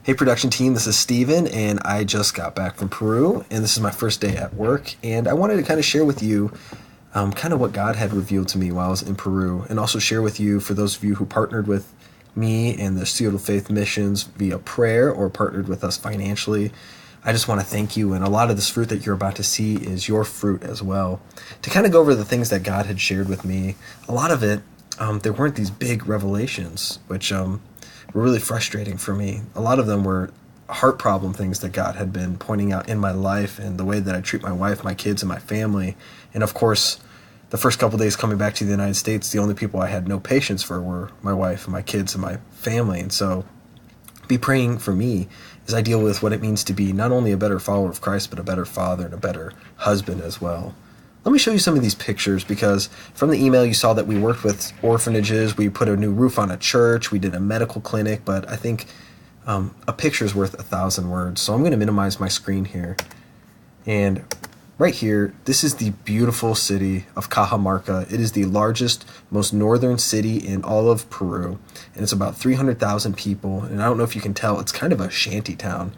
Hey, production team, this is Steven, and I just got back from Peru, and this is my first day at work, and I wanted to kind of share with you kind of what God had revealed to me while I was in Peru, and also share with you, for those of you who partnered with me and the Seal of Faith missions via prayer or partnered with us financially, I just want to thank you, and a lot of this fruit that you're about to see is your fruit as well. To kind of go over the things that God had shared with me, a lot of it, there weren't these big revelations, which were really frustrating for me. A lot of them were heart problem things that God had been pointing out in my life and the way that I treat my wife, my kids, and my family. And of course, the first couple days coming back to the United States, the only people I had no patience for were my wife, my kids, and my family. And so be praying for me as I deal with what it means to be not only a better follower of Christ, but a better father and a better husband as well. Let me show you some of these pictures, because from the email you saw that we worked with orphanages, we put a new roof on a church, we did a medical clinic, but I think a picture is worth 1,000 words. So I'm going to minimize my screen here. And right here, this is the beautiful city of Cajamarca. It is the largest, most northern city in all of Peru, and it's about 300,000 people. And I don't know if you can tell, it's kind of a shanty town.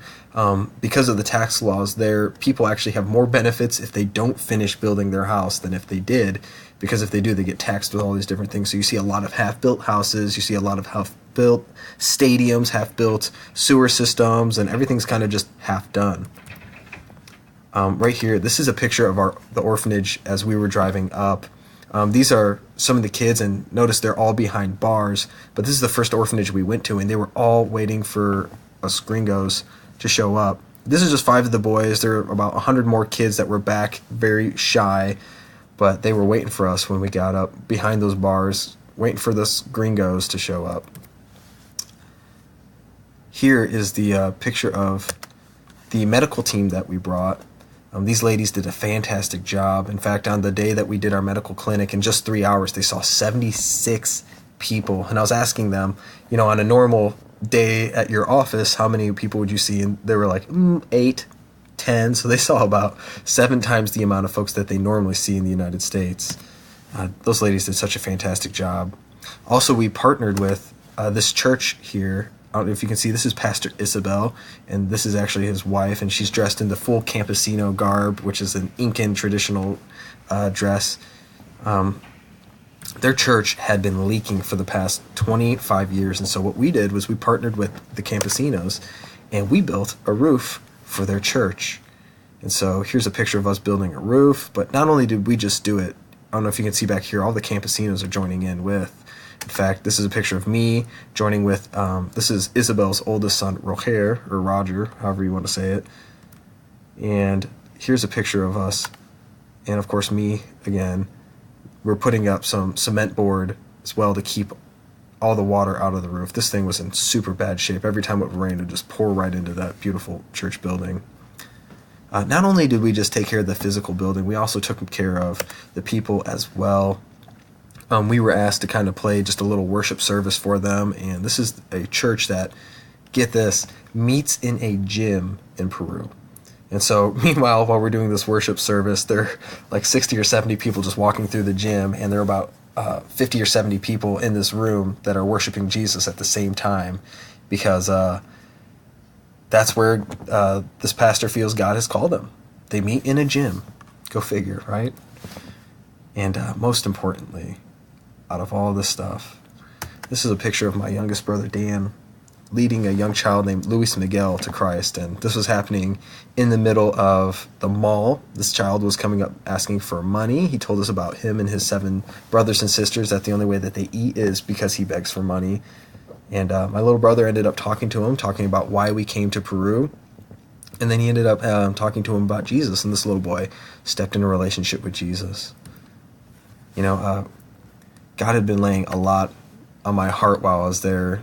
Because of the tax laws there, people actually have more benefits if they don't finish building their house than if they did, because if they do, they get taxed with all these different things. So you see a lot of half-built houses, you see a lot of half-built stadiums, half-built sewer systems, and everything's kind of just half done. Right here, this is a picture of the orphanage as we were driving up. These are some of the kids, and notice they're all behind bars, but this is the first orphanage we went to, and they were all waiting for us gringos to show up. This is just 5 of the boys. There were about 100 more kids that were back, very shy, but they were waiting for us when we got up behind those bars, waiting for the gringos to show up. Here is the picture of the medical team that we brought. These ladies did a fantastic job. In fact, on the day that we did our medical clinic, in just 3 hours, they saw 76 people. And I was asking them, on a normal day at your office, how many people would you see? And they were like, 8, 10. So they saw about 7 times the amount of folks that they normally see in the United States. Those ladies did such a fantastic job. Also, we partnered with this church here. I don't know if you can see, this is Pastor Isabel, and this is actually his wife, and she's dressed in the full campesino garb, which is an Incan traditional dress. Their church had been leaking for the past 25 years, and so what we did was we partnered with the campesinos, and we built a roof for their church. And so here's a picture of us building a roof, but not only did we just do it, I don't know if you can see back here, all the campesinos are joining in with. In fact, this is a picture of me joining with, this is Isabel's oldest son, Roger, or Roger, however you want to say it. And here's a picture of us, and of course me again. We're putting up some cement board as well to keep all the water out of the roof. This thing was in super bad shape. Every time it rained, it would just pour right into that beautiful church building. Not only did we just take care of the physical building, we also took care of the people as well. We were asked to kind of play just a little worship service for them, and this is a church that, get this, meets in a gym in Peru. And so, meanwhile, while we're doing this worship service, there are like 60 or 70 people just walking through the gym, and there are about 50 or 70 people in this room that are worshiping Jesus at the same time, because that's where this pastor feels God has called them. They meet in a gym. Go figure, right? And most importantly, out of all this stuff, this is a picture of my youngest brother, Dan, leading a young child named Luis Miguel to Christ. And this was happening in the middle of the mall. This child was coming up asking for money. He told us about him and his 7 brothers and sisters, that the only way that they eat is because he begs for money. And my little brother ended up talking to him, talking about why we came to Peru. And then he ended up talking to him about Jesus, and this little boy stepped in a relationship with Jesus. God had been laying a lot on my heart while I was there,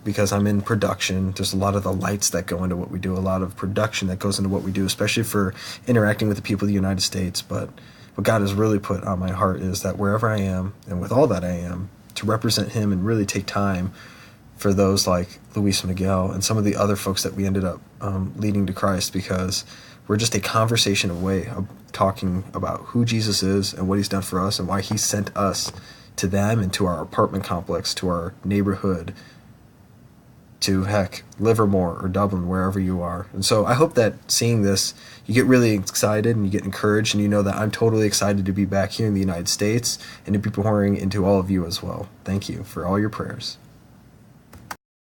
because I'm in production. There's a lot of the lights that go into what we do, a lot of production that goes into what we do, especially for interacting with the people of the United States. But what God has really put on my heart is that wherever I am, and with all that I am, to represent him and really take time for those like Luis Miguel and some of the other folks that we ended up leading to Christ, because we're just a conversation away of talking about who Jesus is and what he's done for us and why he sent us to them and to our apartment complex, to our neighborhood, to, heck, Livermore or Dublin, wherever you are. And so I hope that seeing this, you get really excited and you get encouraged, and you know that I'm totally excited to be back here in the United States and to be pouring into all of you as well. Thank you for all your prayers.